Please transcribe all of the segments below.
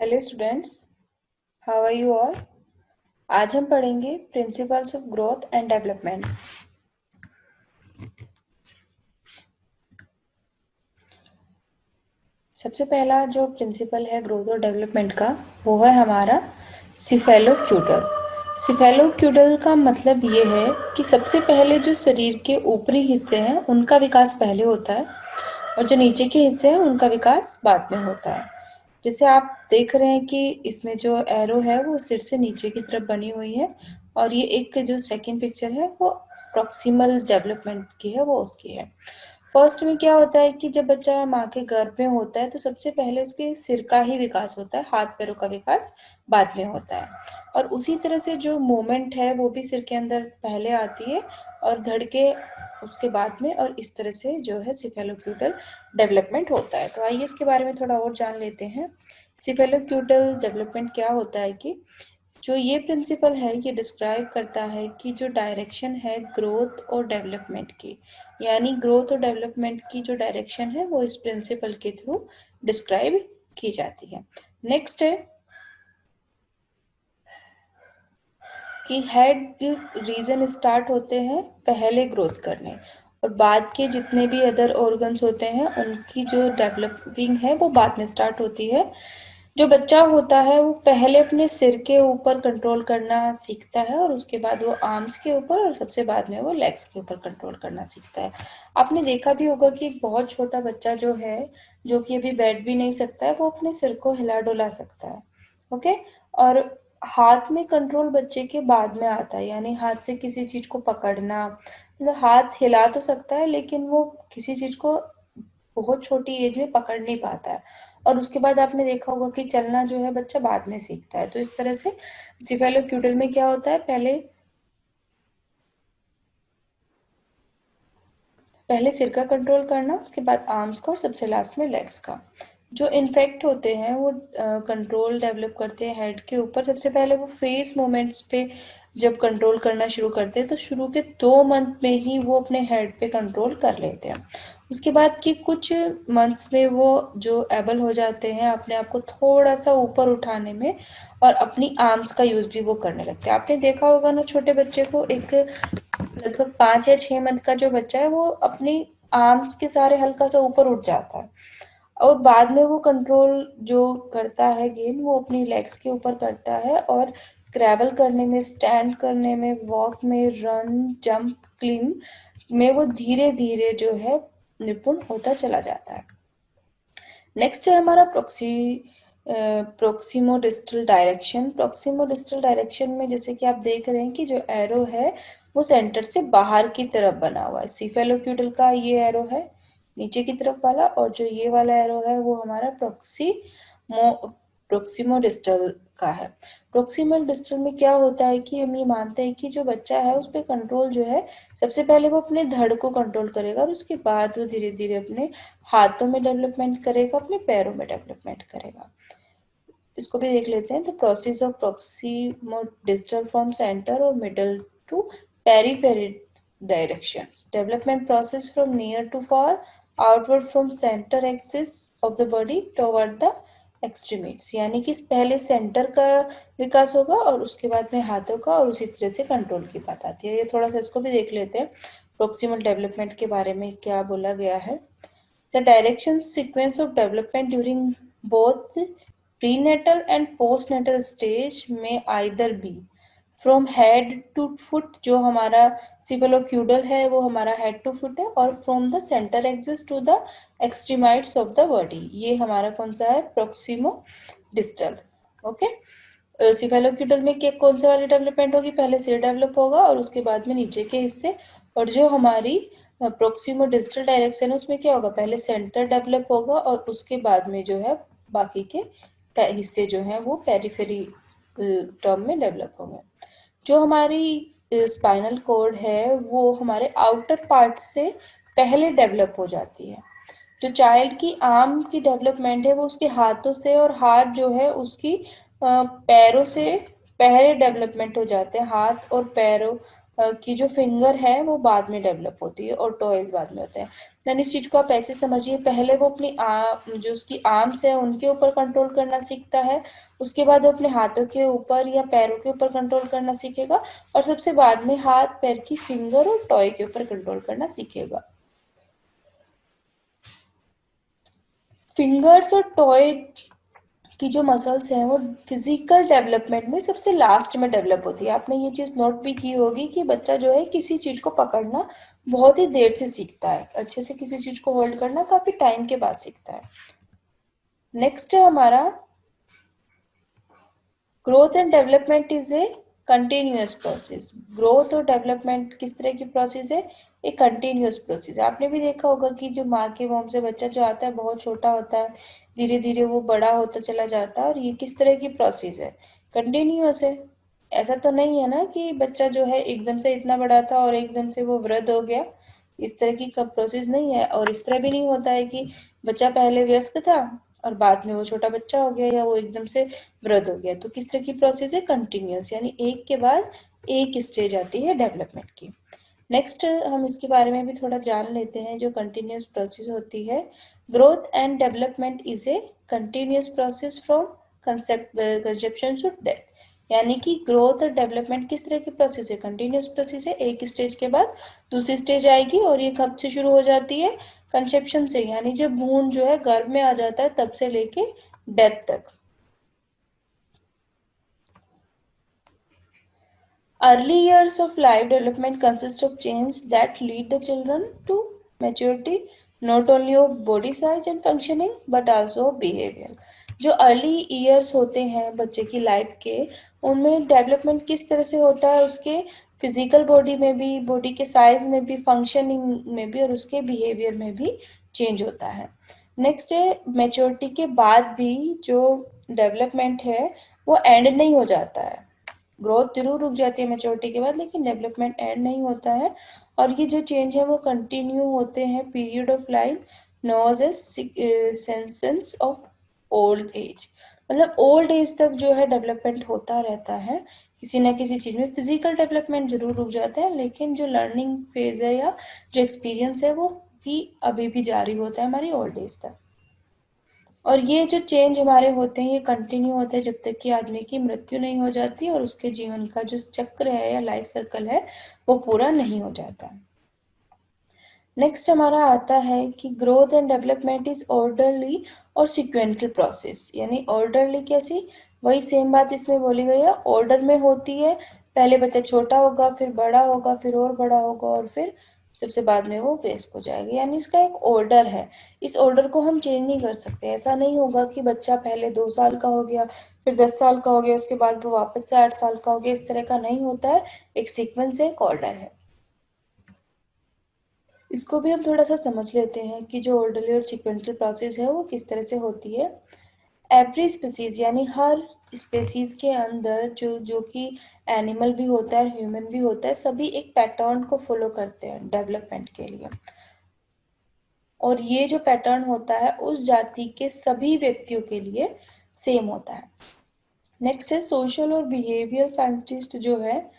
Hello students, how are you all. आज हम पढ़ेंगे principles of growth and development. सबसे पहला जो प्रिंसिपल है ग्रोथ और डेवलपमेंट का वो है हमारा सिफेलोक्यूटल। सिफेलोक्यूटल का मतलब ये है कि सबसे पहले जो शरीर के ऊपरी हिस्से हैं उनका विकास पहले होता है और जो नीचे के हिस्से हैं उनका विकास बाद में होता है। जैसे आप देख रहे हैं कि इसमें जो एरो है वो सिर से नीचे की तरफ बनी हुई है और ये एक जो सेकंड पिक्चर है वो प्रॉक्सिमल डेवलपमेंट की है, वो उसकी है। फर्स्ट में क्या होता है कि जब बच्चा माँ के गर्भ में होता है तो सबसे पहले उसके सिर का ही विकास होता है, हाथ पैरों का विकास बाद में होता है। और उसी तरह से जो मूवमेंट है वो भी सिर के अंदर पहले आती है और धड़ के उसके बाद में, और इस तरह से जो है सिफेलोक्यूटल डेवलपमेंट होता है। तो आइए इसके बारे में थोड़ा और जान लेते हैं। सिफेलोक्यूटल डेवलपमेंट क्या होता है कि जो ये प्रिंसिपल है ये डिस्क्राइब करता है कि जो डायरेक्शन है ग्रोथ और डेवलपमेंट की, यानी ग्रोथ और डेवलपमेंट की जो डायरेक्शन है वो इस प्रिंसिपल के थ्रू डिस्क्राइब की जाती है। नेक्स्ट है कि हेड रीजन स्टार्ट होते हैं पहले ग्रोथ करने और बाद के जितने भी अदर ऑर्गन्स होते हैं उनकी जो डेवलपिंग है वो बाद में स्टार्ट होती है। जो बच्चा होता है वो पहले अपने सिर के ऊपर कंट्रोल करना सीखता है और उसके बाद वो आर्म्स के ऊपर और सबसे बाद में वो लेग्स के ऊपर कंट्रोल करना सीखता है। आपने देखा भी होगा कि एक बहुत छोटा बच्चा जो है, जो कि अभी बैठ भी नहीं सकता है, वो अपने सिर को हिला डुला सकता है। ओके। और हाथ में कंट्रोल बच्चे के बाद में आता है, यानी हाथ से किसी चीज को पकड़ना, मतलब हाथ हिला तो सकता है लेकिन वो किसी चीज को बहुत छोटी एज में पकड़ नहीं पाता है। और उसके बाद आपने देखा होगा कि चलना जो है बच्चा बाद में सीखता है। तो इस तरह से सिफेलोक्यूटल में क्या होता है, पहले सिर का कंट्रोल करना, उसके बाद आर्म्स का और सबसे लास्ट में लेग्स का। जो इनफेक्ट होते हैं वो कंट्रोल डेवलप करते हैं हेड के ऊपर। सबसे पहले वो फेस मोमेंट्स पे जब कंट्रोल करना शुरू करते हैं तो शुरू के 2 मंथ में ही वो अपने हेड पे कंट्रोल कर लेते हैं। उसके बाद के कुछ मंथ्स में वो जो एबल हो जाते हैं अपने आप को थोड़ा सा ऊपर उठाने में और अपनी आर्म्स का यूज भी वो करने लगते हैं। आपने देखा होगा ना, छोटे बच्चे को, एक लगभग 5 या 6 मंथ का जो बच्चा है वो अपनी आर्म्स के सारे हल्का सा ऊपर उठ जाता है और बाद में वो कंट्रोल जो करता है गेन वो अपनी लेग्स के ऊपर करता है और ट्रैवल करने में, स्टैंड करने में, वॉक में, रन, जंप, क्लीन में वो धीरे धीरे जो है निपुण होता चला जाता है। नेक्स्ट है हमारा प्रोक्सिमोडिस्टल डायरेक्शन। प्रोक्सिमोडिस्टल डायरेक्शन में जैसे कि आप देख रहे हैं कि जो एरो है वो सेंटर से बाहर की तरफ बना हुआ है। सिफेलोक्यूटल का ये एरो है नीचे की तरफ वाला, और जो ये वाला एरो है वो हमारा प्रोक्सिमोडिस्टल का है। प्रोक्सिमल डिस्टल में क्या होता है कि हम ये मानते हैं कि जो बच्चा है उस पर कंट्रोल जो है सबसे पहले वो अपने धड़ को कंट्रोल करेगा और उसके बाद वो धीरे धीरे अपने हाथों में डेवलपमेंट करेगा, अपने पैरों में डेवलपमेंट करेगा। इसको भी देख लेते हैं। The process of proximodistal from centre और middle to periphery directions. Development process from near to far, outward from center axis of the body toward the extremities. यानी कि पहले सेंटर का विकास होगा और उसके बाद में हाथों का, और उसी तरह से कंट्रोल की बात आती है। ये थोड़ा सा इसको भी देख लेते हैं प्रोक्सिमल डेवलपमेंट के बारे में क्या बोला गया है। The direction sequence of development during both prenatal and postnatal stage may either be from head to foot, जो हमारा सिफेलोक्यूडल है वो हमारा हेड टू फुट है, और from the centre axis to the extremities of the body, ये हमारा कौन सा है, प्रोक्सिमो डिस्टल। ओके। सिफेलोक्यूडल में क्या कौन से वाली डेवलपमेंट होगी, पहले सिर डेवलप होगा और उसके बाद में नीचे के हिस्से। और जो हमारी प्रोक्सिमो डिस्टल डायरेक्शन है उसमें क्या होगा, पहले सेंटर डेवलप होगा और उसके बाद में जो है बाकी के हिस्से जो हैं वो पेरिफेरी टर्म में डेवलप होंगे। जो हमारी स्पाइनल कॉर्ड है वो हमारे आउटर पार्ट से पहले डेवलप हो जाती है। जो चाइल्ड की आर्म की डेवलपमेंट है वो उसके हाथों से, और हाथ जो है उसकी पैरों से पहले डेवलपमेंट हो जाते हैं। हाथ और पैरों की जो फिंगर है वो बाद में डेवलप होती है और टॉयज बाद में होते हैं। यानी इस चीज को आप ऐसे समझिए, पहले वो अपनी जो उसकी आर्म्स है उनके ऊपर कंट्रोल करना सीखता है, उसके बाद वो अपने हाथों के ऊपर या पैरों के ऊपर कंट्रोल करना सीखेगा, और सबसे बाद में हाथ पैर की फिंगर और टॉय के ऊपर कंट्रोल करना सीखेगा। फिंगर्स और टॉय की जो मसल्स हैं वो फिजिकल डेवलपमेंट में सबसे लास्ट में डेवलप होती है। आपने ये चीज नोट भी की होगी कि बच्चा जो है किसी चीज को पकड़ना बहुत ही देर से सीखता है, अच्छे से किसी चीज को होल्ड करना काफी टाइम के बाद सीखता है। नेक्स्ट है हमारा growth and development is a continuous process. Growth और डेवलपमेंट किस तरह की प्रोसेस है? एक कंटिन्यूअस प्रोसेस है। आपने भी देखा होगा कि जो माँ के वोम से बच्चा जो आता है बहुत छोटा होता है, धीरे धीरे वो बड़ा होता चला जाता है, और ये किस तरह की प्रोसेस है? कंटिन्यूअस है। ऐसा तो नहीं है ना कि बच्चा जो है एकदम से इतना बड़ा था और एकदम से वो वृद्ध हो गया, इस तरह की प्रोसेस नहीं है। और इस तरह भी नहीं होता है कि बच्चा पहले वयस्क था और बाद में वो छोटा बच्चा हो गया या वो एकदम से वृद्ध हो गया। तो किस तरह की प्रोसेस है? कंटिन्यूअस, यानी एक के बाद एक स्टेज आती है डेवलपमेंट की। नेक्स्ट हम इसके बारे में भी थोड़ा जान लेते हैं जो कंटिन्यूअस प्रोसेस होती है। Growth and development is a continuous process from conception to death. यानी कि ग्रोथ और डेवलपमेंट किस तरह की प्रोसेस है? कंटिन्यूअस प्रोसेस है। एक स्टेज के बाद दूसरी स्टेज आएगी, और ये कब से शुरू हो जाती है? कंसेप्शन से, यानी जब भ्रूण जो है गर्भ में आ जाता है तब से लेके डेथ तक। Early years of life development consist of changes that lead the children to maturity, not only of body size and functioning but also of behavior. जो अर्ली ईयर्स होते हैं बच्चे की लाइफ के, उनमें डेवलपमेंट किस तरह से होता है? उसके फिजिकल बॉडी में भी, बॉडी के साइज में भी, फंक्शनिंग में भी, और उसके बिहेवियर में भी चेंज होता है। नेक्स्ट है मेच्योरिटी के बाद भी जो डेवलपमेंट है वो एंड नहीं हो जाता है। ग्रोथ जरूर रुक जाती है मेच्योरिटी के बाद, लेकिन डेवलपमेंट एंड नहीं होता है। और ये जो चेंज है वो कंटिन्यू होते हैं period of life knows as senescence of old age. मतलब ओल्ड एज तक जो है डेवलपमेंट होता रहता है किसी ना किसी चीज में। फिजिकल डेवलपमेंट जरूर रुक जाता है, लेकिन जो लर्निंग फेज है या जो एक्सपीरियंस है वो भी अभी भी जारी होता है हमारी ओल्ड एज तक। और ये जो चेंज हमारे होते हैं ये कंटिन्यू होते हैं जब तक कि आदमी की मृत्यु नहीं हो जाती और उसके जीवन का जो चक्र है या लाइफ सर्कल है वो पूरा नहीं हो जाता। नेक्स्ट हमारा आता है कि growth and development is orderly और सिक्वेंटल प्रोसेस। यानी ऑर्डरली कैसी? वही सेम बात इसमें बोली गई है, ऑर्डर में होती है। पहले बच्चा छोटा होगा, फिर बड़ा होगा, फिर और बड़ा होगा, और फिर सबसे बाद में वो वयस्क हो जाएगा। यानी उसका एक ऑर्डर है। इस ऑर्डर को हम चेंज नहीं कर सकते। ऐसा नहीं होगा कि बच्चा पहले 2 साल का हो गया, फिर 10 साल का हो गया, उसके बाद वो वापस से 8 साल का हो गया। इस तरह का नहीं होता है। एक सीक्वेंस है, एक ऑर्डर है। इसको भी हम थोड़ा सा समझ लेते हैं कि जो ऑर्डरली और सीक्वेंटल प्रोसेस है वो किस तरह से होती है। एवरी स्पीसीज, यानी हर स्पेसीज के अंदर जो जो कि एनिमल भी होता है, ह्यूमन भी होता है, सभी एक पैटर्न को फॉलो करते हैं डेवलपमेंट के लिए। और ये जो पैटर्न होता है उस जाति के सभी व्यक्तियों के लिए सेम होता है। नेक्स्ट है सोशल और बिहेवियर साइंटिस्ट जो है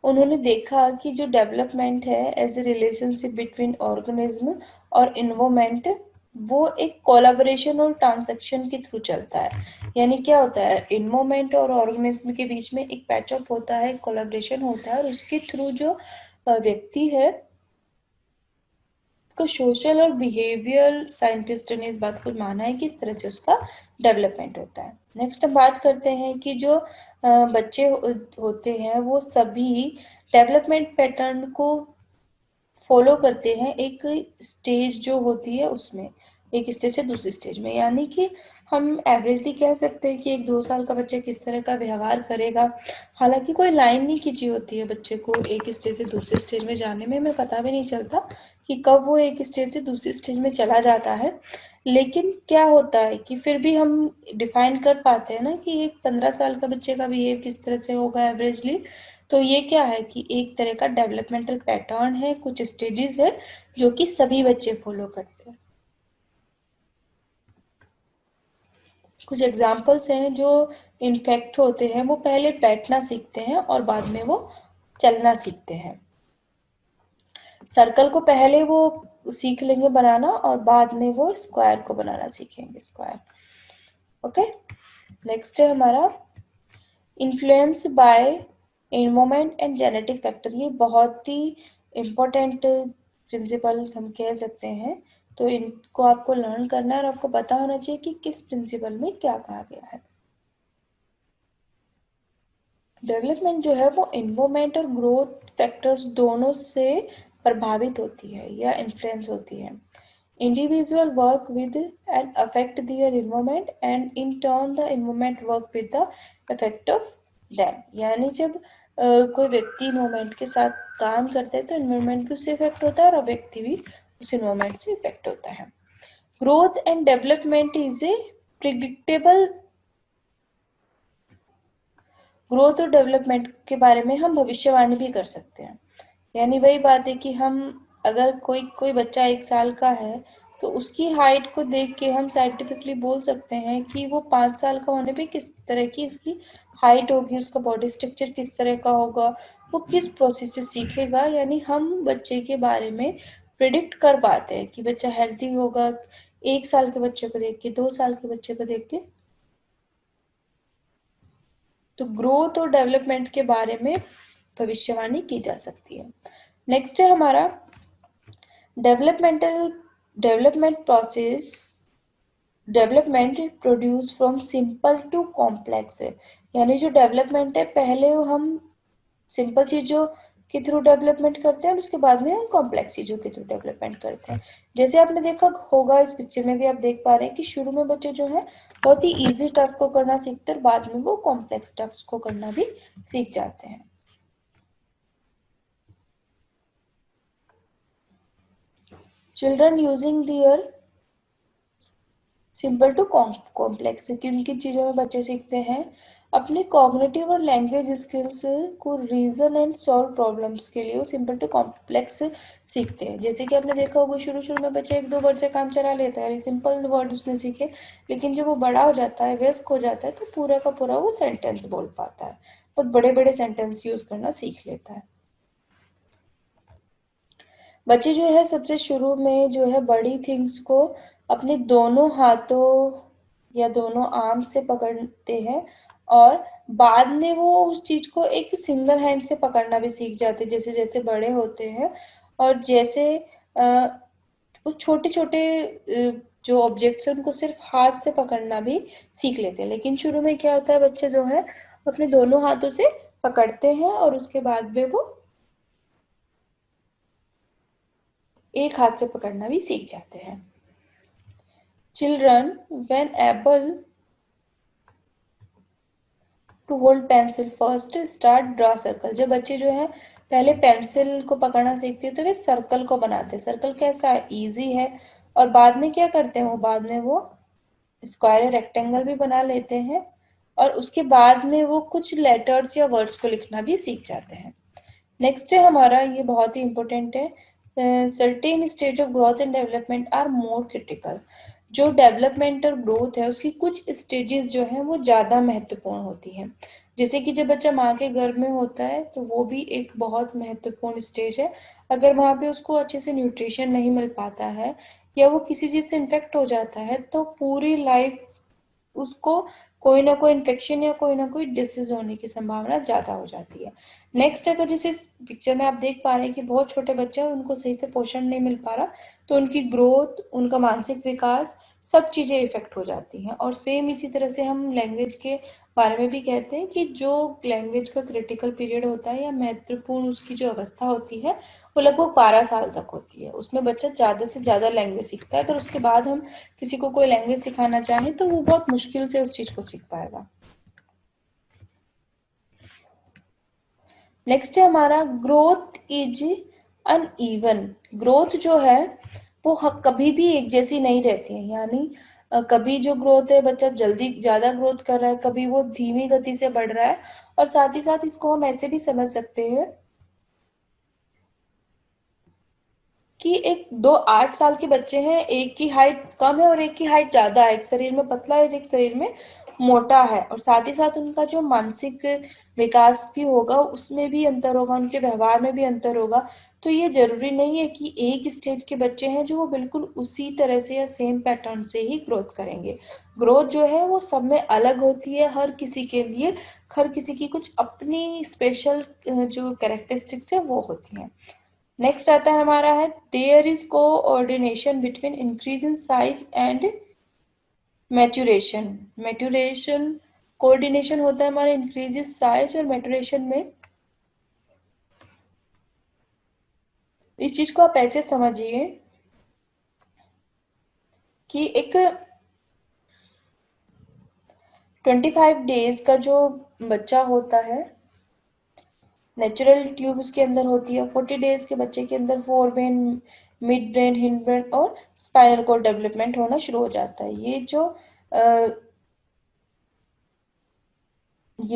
उन्होंने देखा कि जो डेवलपमेंट है as a relationship between organism और इन्वायरमेंट, वो एक कोलैबोरेशन और ट्रांजैक्शन के थ्रू चलता है। यानी क्या होता है? इन्वायरमेंट और ऑर्गेनिज्म के बीच में एक पैचअप होता है, कोलैबोरेशन होता है, और उसके थ्रू जो व्यक्ति है उसको सोशल और बिहेवियर साइंटिस्ट ने इस बात को माना है कि इस तरह से उसका डेवलपमेंट होता है। नेक्स्ट हम बात करते हैं कि जो बच्चे होते हैं वो सभी डेवलपमेंट पैटर्न को फॉलो करते हैं एक स्टेज जो होती है उसमें, एक स्टेज से दूसरी स्टेज में। यानी कि हम एवरेजली कह सकते हैं कि एक 2 साल का बच्चा किस तरह का व्यवहार करेगा। हालांकि कोई लाइन नहीं खींची होती है बच्चे को एक स्टेज से दूसरे स्टेज में जाने में, हमें पता भी नहीं चलता कि कब वो एक स्टेज से दूसरी स्टेज में चला जाता है। लेकिन क्या होता है कि फिर भी हम डिफाइन कर पाते हैं ना कि एक 15 साल का बच्चे का बिहेव किस तरह से होगा एवरेजली। तो ये क्या है कि एक तरह का डेवलपमेंटल पैटर्न है, कुछ स्टेजेस है जो कि सभी बच्चे फॉलो करते हैं। कुछ एग्जाम्पल्स हैं जो इन्फेक्ट होते हैं वो पहले बैठना सीखते हैं और बाद में वो चलना सीखते हैं। सर्कल को पहले वो सीख लेंगे बनाना और बाद में वो स्क्वायर को बनाना सीखेंगे, स्क्वायर। ओके, नेक्स्ट है हमारा influence by environment and genetic factor. ये बहुत ही इम्पोर्टेंट प्रिंसिपल हम कह सकते हैं, तो इनको आपको लर्न करना है और आपको पता होना चाहिए कि किस प्रिंसिपल में क्या कहा गया है। डेवलपमेंट जो है वो इन्वायरमेंट और ग्रोथ फैक्टर्स दोनों से प्रभावित होती है या इन्फ्लुएंस होती है। Individual work with and affect their environment and in turn the environment work with the effect of them. यानी जब कोई व्यक्ति इन्वायरमेंट के साथ काम करता है तो इन्वायरमेंट भी उससे इफेक्ट होता है और व्यक्ति भी उस इन्वायरमेंट से इफेक्ट होता है। Growth and development is A predictable. Growth और डेवलपमेंट के बारे में हम भविष्यवाणी भी कर सकते हैं। यानी वही बात है कि हम अगर कोई कोई बच्चा 1 साल का है तो उसकी हाइट को देख के हम साइंटिफिकली बोल सकते हैं कि वो 5 साल का होने पे किस तरह की उसकी हाइट होगी, उसका बॉडी स्ट्रक्चर किस तरह का होगा, वो किस प्रोसेस से सीखेगा। यानी हम बच्चे के बारे में प्रिडिक्ट कर पाते हैं कि बच्चा हेल्थी होगा 1 साल के बच्चे को देख के, 2 साल के बच्चे को देख के। तो ग्रोथ और डेवलपमेंट के बारे में भविष्यवाणी की जा सकती है। नेक्स्ट है हमारा developmental development process. Development produce from simple to complex है। यानी जो डेवलपमेंट है पहले हम सिंपल चीजों के थ्रू डेवलपमेंट करते हैं और उसके बाद में हम कॉम्प्लेक्स चीजों के थ्रू डेवलपमेंट करते हैं। जैसे आपने देखा होगा, इस पिक्चर में भी आप देख पा रहे हैं कि शुरू में बच्चे जो है बहुत ही इजी टास्क को करना सीखते हैं और बाद में वो कॉम्प्लेक्स टास्क को करना भी सीख जाते हैं। Children using their simple to complex, किन किन चीज़ों में बच्चे सीखते हैं? अपने कॉग्निटिव और लैंग्वेज स्किल्स को रीजन एंड सॉल्व प्रॉब्लम्स के लिए वो सिंपल टू कॉम्प्लेक्स सीखते हैं। जैसे कि आपने देखा होगा शुरू शुरू में बच्चे 1-2 वर्ड से काम चला लेता है, सिंपल वर्ड उसने सीखे, लेकिन जब वो बड़ा हो जाता है, वयस्क हो जाता है, तो पूरा का पूरा वो सेंटेंस बोल पाता है, बहुत बड़े बड़े सेंटेंस यूज करना सीख लेता है। बच्चे जो है सबसे शुरू में जो है बड़ी थिंग्स को अपने दोनों हाथों या दोनों आर्म से पकड़ते हैं और बाद में वो उस चीज को एक सिंगल हैंड से पकड़ना भी सीख जाते हैं जैसे जैसे बड़े होते हैं। और जैसे वो छोटे छोटे जो ऑब्जेक्ट्स हैं उनको सिर्फ हाथ से पकड़ना भी सीख लेते हैं। लेकिन शुरू में क्या होता है, बच्चे जो है अपने दोनों हाथों से पकड़ते हैं और उसके बाद में वो एक हाथ से पकड़ना भी सीख जाते हैं। Children when able to hold pencil first start draw circle. जब बच्चे जो है पहले पेंसिल को पकड़ना सीखते हैं तो वे सर्कल को बनाते हैं। सर्कल कैसा है, इजी है। और बाद में क्या करते हैं, वो बाद में वो स्क्वायर रेक्टेंगल भी बना लेते हैं और उसके बाद में वो कुछ लेटर्स या वर्ड्स को लिखना भी सीख जाते हैं। नेक्स्ट है हमारा, ये बहुत ही इंपॉर्टेंट है, certain stage of growth and development are more critical. जो डेवलपमेंट और ग्रोथ है उसकी कुछ स्टेजेस जो है वो ज़्यादा महत्वपूर्ण होती हैं। जैसे कि जब बच्चा माँ के गर्भ में होता है तो वो भी एक बहुत महत्वपूर्ण स्टेज है। अगर वहाँ पे उसको अच्छे से न्यूट्रिशन नहीं मिल पाता है या वो किसी चीज़ से इन्फेक्ट हो जाता है तो पूरी लाइफ उसको कोई ना कोई इन्फेक्शन या कोई ना कोई डिसीज होने की संभावना ज़्यादा हो जाती है। नेक्स्ट, अगर जैसे इस पिक्चर में आप देख पा रहे हैं कि बहुत छोटे बच्चे हैं, उनको सही से पोषण नहीं मिल पा रहा, तो उनकी ग्रोथ, उनका मानसिक विकास, सब चीज़ें इफेक्ट हो जाती हैं। और सेम इसी तरह से हम लैंग्वेज के बारे में भी कहते हैं कि जो लैंग्वेज का क्रिटिकल पीरियड होता है या महत्वपूर्ण उसकी जो अवस्था होती है वो लगभग 12 साल तक होती है। उसमें बच्चा ज़्यादा से ज़्यादा लैंग्वेज सीखता है। अगर उसके बाद हम किसी को कोई लैंग्वेज सिखाना चाहें तो वो बहुत मुश्किल से उस चीज़ को सीख पाएगा। नेक्स्ट है हमारा ग्रोथ इज अनइवन। ग्रोथ जो है वो कभी भी एक जैसी नहीं रहती है। यानी कभी जो ग्रोथ है बच्चा जल्दी ज़्यादा ग्रोथ कर रहा है, कभी वो धीमी गति से बढ़ रहा है। और साथ ही साथ इसको हम ऐसे भी समझ सकते हैं कि एक दो 8 साल के बच्चे हैं, एक की हाइट कम है और एक की हाइट ज्यादा है, एक शरीर में पतला है एक शरीर में मोटा है, और साथ ही साथ उनका जो मानसिक विकास भी होगा उसमें भी अंतर होगा, उनके व्यवहार में भी अंतर होगा। तो ये जरूरी नहीं है कि एक स्टेज के बच्चे हैं जो वो बिल्कुल उसी तरह से या सेम पैटर्न से ही ग्रोथ करेंगे। ग्रोथ जो है वो सब में अलग होती है, हर किसी के लिए, हर किसी की कुछ अपनी स्पेशल जो कैरेक्टरिस्टिक्स है वो होती हैं। नेक्स्ट आता है हमारा है, there is coordination between increase in size and maturation. Maturation, coordination होता है हमारे इंक्रीजेस साइज और मैच्यूरेशन में। इस चीज को आप ऐसे समझिए कि एक 25 डेज का जो बच्चा होता है, नेचुरल ट्यूब उसके अंदर होती है, 40 डेज के बच्चे के अंदर fore brain, mid brain, hind brain और स्पाइनल कोड डेवलपमेंट होना शुरू हो जाता है। ये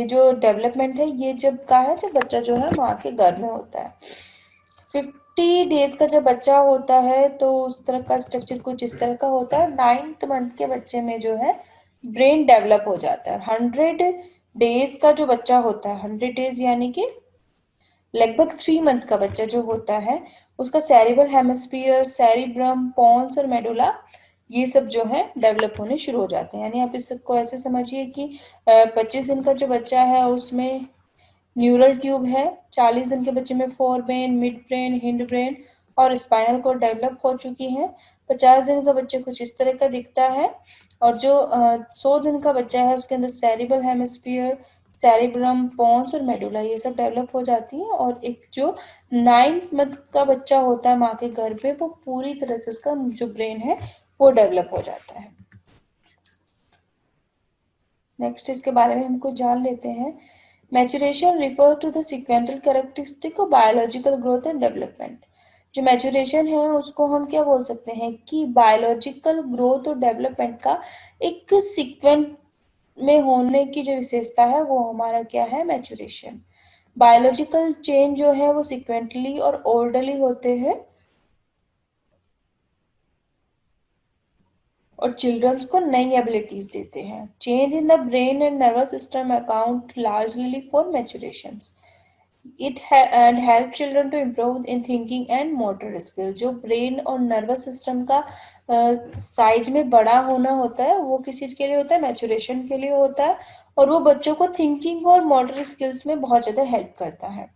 जो डेवलपमेंट है ये जब का है, जब बच्चा जो है माँ के गर्भ में होता है। 50 डेज का जब बच्चा होता है तो उस तरह का स्ट्रक्चर कुछ इस तरह का होता है। 9th मंथ के बच्चे में जो है ब्रेन डेवलप हो जाता है। 100 डेज का जो बच्चा होता है, 100 डेज यानी कि लगभग 3 मंथ का बच्चा जो होता है, उसका सेरिबल हेमिस्फीयर, सेरिब्रम, पॉन्स और मेडुला, ये सब जो है डेवलप होने शुरू हो जाते हैं। यानी आप इसको ऐसे समझिए कि 25 दिन का जो बच्चा है उसमें न्यूरल ट्यूब है, 40 दिन के बच्चे में fore brain, mid brain, hind brain और स्पाइनल कोड डेवलप हो चुकी है। 50 दिन का बच्चा कुछ इस तरह का दिखता है, और जो 100 दिन का बच्चा है उसके अंदर सेरिबल हेमिस्फीयर, सेरिब्रम, पॉन्स और मेडुला ये सब डेवलप हो जाती है। और एक जो 9th मंथ का बच्चा होता है माँ के गर्भ में, वो पूरी तरह से उसका जो ब्रेन है वो डेवलप हो जाता है। नेक्स्ट इसके बारे में हम कुछ जान लेते हैं। Maturation refer to the sequential characteristic of biological growth and development. जो मैच्यूरेशन है उसको हम क्या बोल सकते हैं कि बायोलॉजिकल ग्रोथ और डेवलपमेंट का एक सीक्वेंस में होने की जो विशेषता है वो हमारा क्या है, मैच्यूरेशन। बायोलॉजिकल चेंज जो है वो सिक्वेंटली और ऑर्डरली होते हैं, और चिल्ड्रंस को नई एबिलिटीज देते हैं। Change in the brain and nervous system account largely for maturation. And help children to improve in thinking and motor skill. जो ब्रेन और नर्वस सिस्टम का साइज में बड़ा होना होता है वो किस चीज के लिए होता है, मैच्यूरेशन के लिए होता है, और वो बच्चों को थिंकिंग और मोटर स्किल्स में बहुत ज्यादा हेल्प करता है।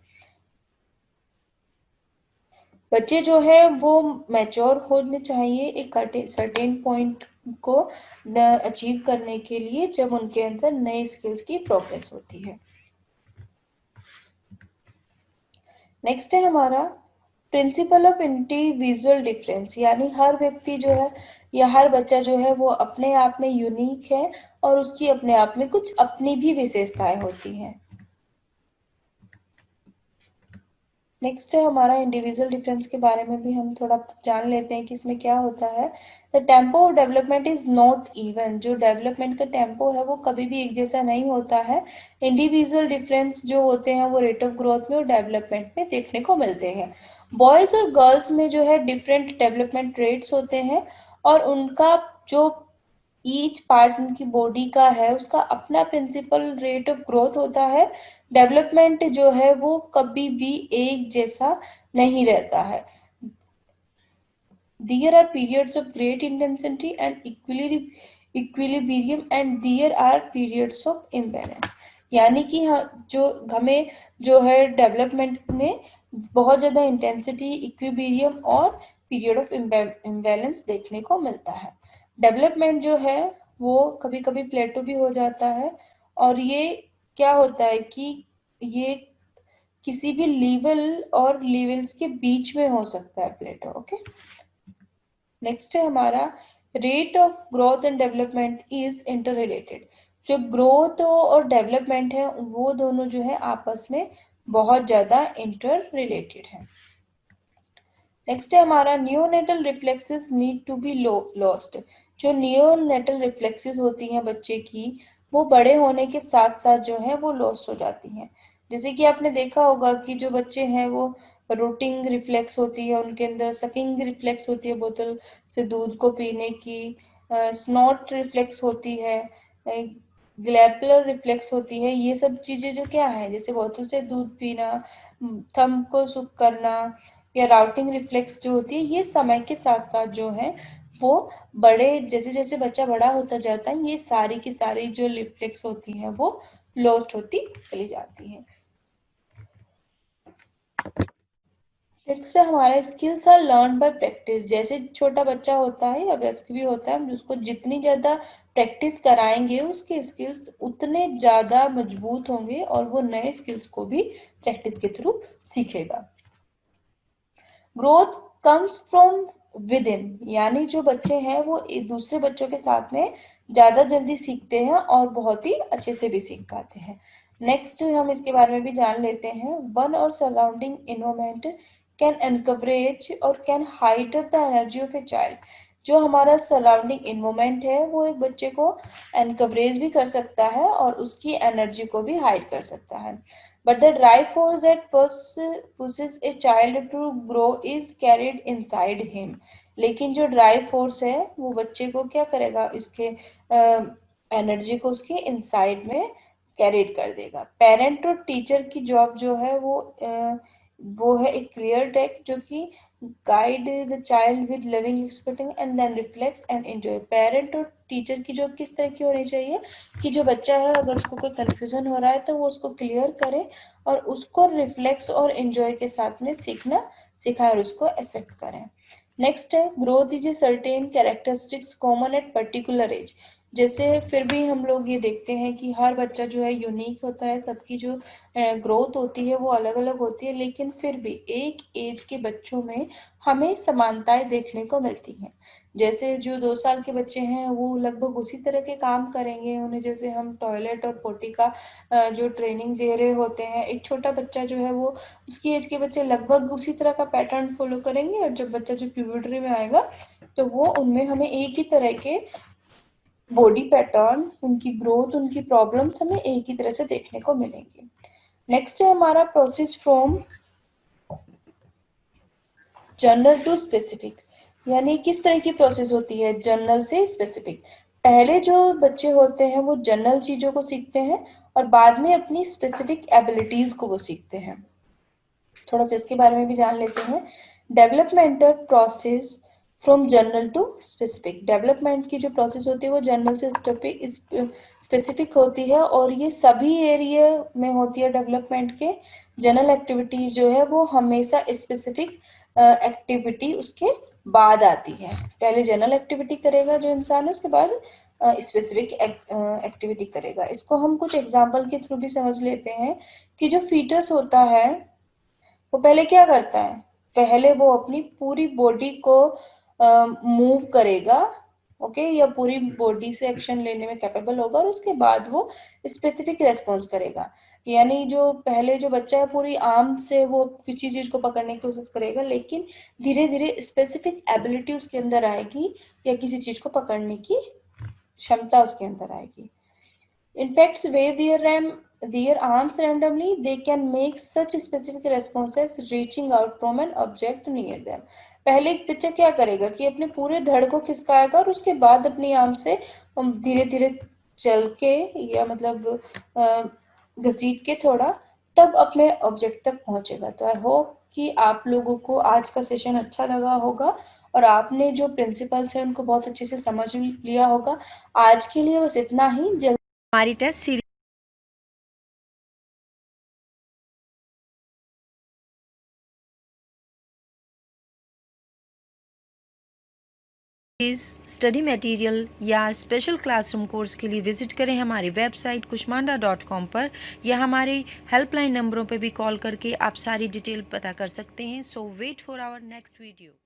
बच्चे जो है वो मैच्योर होने चाहिए एक सर्टेन पॉइंट को अचीव करने के लिए, जब उनके अंदर नए स्किल्स की प्रोग्रेस होती है। नेक्स्ट है हमारा प्रिंसिपल ऑफ इंडिविजुअल डिफरेंस। यानी हर व्यक्ति जो है या हर बच्चा जो है वो अपने आप में यूनिक है, और उसकी अपने आप में कुछ अपनी भी विशेषताएं होती हैं। नेक्स्ट है हमारा इंडिविजुअल डिफरेंस के बारे में भी हम थोड़ा जान लेते हैं कि इसमें क्या होता है। The tempo of development is not even. जो डेवलपमेंट का टेम्पो है वो कभी भी एक जैसा नहीं होता है। इंडिविजुअल डिफरेंस जो होते हैं वो रेट ऑफ ग्रोथ में और डेवलपमेंट में देखने को मिलते हैं। बॉयज और गर्ल्स में जो है डिफरेंट डेवलपमेंट रेट्स होते हैं, और उनका जो ईच पार्ट उनकी बॉडी का है उसका अपना प्रिंसिपल रेट ऑफ ग्रोथ होता है। डेवलपमेंट जो है वो कभी भी एक जैसा नहीं रहता है। There are periods of great intensity and equilibrium, and there are periods of imbalance। यानी कि जो हमें जो है डेवलपमेंट में बहुत ज़्यादा इंटेंसिटी, इक्विलिब्रियम और पीरियड ऑफ इम्बैलेंस देखने को मिलता है। डेवलपमेंट जो है वो कभी कभी प्लेटो भी हो जाता है, और ये क्या होता है कि ये किसी भी लेवल और लेवल्स के बीच में हो सकता है प्लेटो। ओके, नेक्स्ट है हमारा rate of growth and development is inter related. जो ग्रोथ और डेवलपमेंट है वो दोनों जो है आपस में बहुत ज्यादा इंटर रिलेटेड है। नेक्स्ट है हमारा neonatal reflexes need to be lost. जो नियोनेटल रिफ्लेक्सेस होती हैं बच्चे की, वो बड़े होने के साथ साथ जो है वो लॉस्ट हो जाती हैं। जैसे कि आपने देखा होगा कि जो बच्चे हैं वो रूटिंग रिफ्लेक्स होती है उनके अंदर, सकिंग रिफ्लेक्स होती है बोतल से दूध को पीने की, स्नॉट रिफ्लेक्स होती है, ग्लैपुलर रिफ्लेक्स होती है। ये सब चीजें जो क्या है, जैसे बोतल से दूध पीना, थंब को सुक करना, या राउटिंग रिफ्लेक्स जो होती है, ये समय के साथ साथ जो है वो बड़े, जैसे जैसे बच्चा बड़ा होता जाता है, ये सारी की सारी जो रिफ्लेक्स होती है वो लॉस्ट होती चली जाती है। नेक्स्ट है हमारा skills are learn by practice. जैसे छोटा बच्चा होता है या वयस्क भी होता है, हम उसको जितनी ज्यादा प्रैक्टिस कराएंगे उसके स्किल्स उतने ज्यादा मजबूत होंगे और वो नए स्किल्स को भी प्रैक्टिस के थ्रू सीखेगा। Growth comes from with in, यानी जो बच्चे हैं वो दूसरे बच्चों के साथ में ज्यादा जल्दी सीखते हैं और बहुत ही अच्छे से भी सीख पाते हैं। नेक्स्ट हम इसके बारे में भी जान लेते हैं। वन और सराउंडिंग इन्वायरमेंट कैन एनकरेज और can hide the energy of a child. जो हमारा सराउंडिंग इन्वायरमेंट है वो एक बच्चे को एनकरेज भी कर सकता है और उसकी एनर्जी को भी हाइड कर सकता है। But the drive force that pushes a child to grow is carried inside him. लेकिन जो ड्राइव फोर्स है वो बच्चे को क्या करेगा, इसके एनर्जी को उसके इनसाइड में कैरिड कर देगा। पेरेंट और टीचर की जॉब जो है वो है एक क्लियर टेक जो कि guide the child with living expecting and then reflex and enjoy. Parent और टीचर की जॉब किस तरह की होनी चाहिए कि जो बच्चा है अगर उसको कोई कंफ्यूजन हो रहा है तो वो उसको क्लियर करे और उसको रिफ्लेक्स और एंजॉय के साथ में सीखना सिखाए और उसको एक्सेप्ट करें। नेक्स्ट है growth is a certain characteristics common at particular age. जैसे फिर भी हम लोग ये देखते हैं कि हर बच्चा जो है यूनिक होता है, सबकी जो ग्रोथ होती है वो अलग अलग होती है, लेकिन फिर भी एक एज के बच्चों में हमें समानताएं देखने को मिलती हैं। जैसे जो 2 साल के बच्चे हैं वो लगभग उसी तरह के काम करेंगे, उन्हें जैसे हम टॉयलेट और पोटी का जो ट्रेनिंग दे रहे होते हैं, एक छोटा बच्चा जो है वो उसकी एज के बच्चे लगभग उसी तरह का पैटर्न फॉलो करेंगे, और जब बच्चा जो प्यूबर्टी में आएगा तो वो उनमें हमें एक ही तरह के बॉडी पैटर्न, उनकी ग्रोथ, उनकी प्रॉब्लम्स हमें एक ही तरह से देखने को मिलेंगी। नेक्स्ट है हमारा process from general to specific, यानी किस तरह की प्रोसेस होती है जनरल से स्पेसिफिक। पहले जो बच्चे होते हैं वो जनरल चीजों को सीखते हैं और बाद में अपनी स्पेसिफिक एबिलिटीज को वो सीखते हैं। थोड़ा सा इसके बारे में भी जान लेते हैं। Developmental process from general to specific. Development की जो प्रोसेस होती है वो जनरल से स्पेसिफिक होती है और ये सभी एरिया में होती है डेवलपमेंट के। जनरल एक्टिविटीज जो है वो हमेशा स्पेसिफिक एक्टिविटी उसके बाद आती है। पहले जनरल एक्टिविटी करेगा जो इंसान है, उसके बाद स्पेसिफिक एक्टिविटी करेगा। इसको हम कुछ एग्जाम्पल के थ्रू भी समझ लेते हैं कि जो फीटस होता है वो पहले क्या करता है, पहले वो अपनी पूरी बॉडी को मूव करेगा, ओके, या पूरी बॉडी से एक्शन लेने में कैपेबल होगा और उसके बाद वो स्पेसिफिक रेस्पॉन्स करेगा। यानी जो पहले जो बच्चा है पूरी आर्म से वो किसी चीज को पकड़ने की कोशिश करेगा, लेकिन धीरे धीरे स्पेसिफिक एबिलिटी उसके अंदर आएगी या किसी चीज को पकड़ने की क्षमता उसके अंदर आएगी। Insects wave their arms randomly. They can make such specific responses reaching out from an object near them. पहले एक बच्चा क्या करेगा कि अपने पूरे धड़ को खिसकाएगा और उसके बाद अपनी आर्म से धीरे धीरे चल के या मतलब घसीट के थोड़ा तब अपने ऑब्जेक्ट तक पहुंचेगा। तो आई होप कि आप लोगों को आज का सेशन अच्छा लगा होगा और आपने जो प्रिंसिपल्स हैं उनको बहुत अच्छे से समझ लिया होगा। आज के लिए बस इतना ही। हमारी टेस्ट सीरीज स्टडी मटेरियल या स्पेशल क्लासरूम कोर्स के लिए विजिट करें हमारी वेबसाइट kushmanda.com पर, या हमारे हेल्पलाइन नंबरों पर भी कॉल करके आप सारी डिटेल पता कर सकते हैं। So wait for our next video.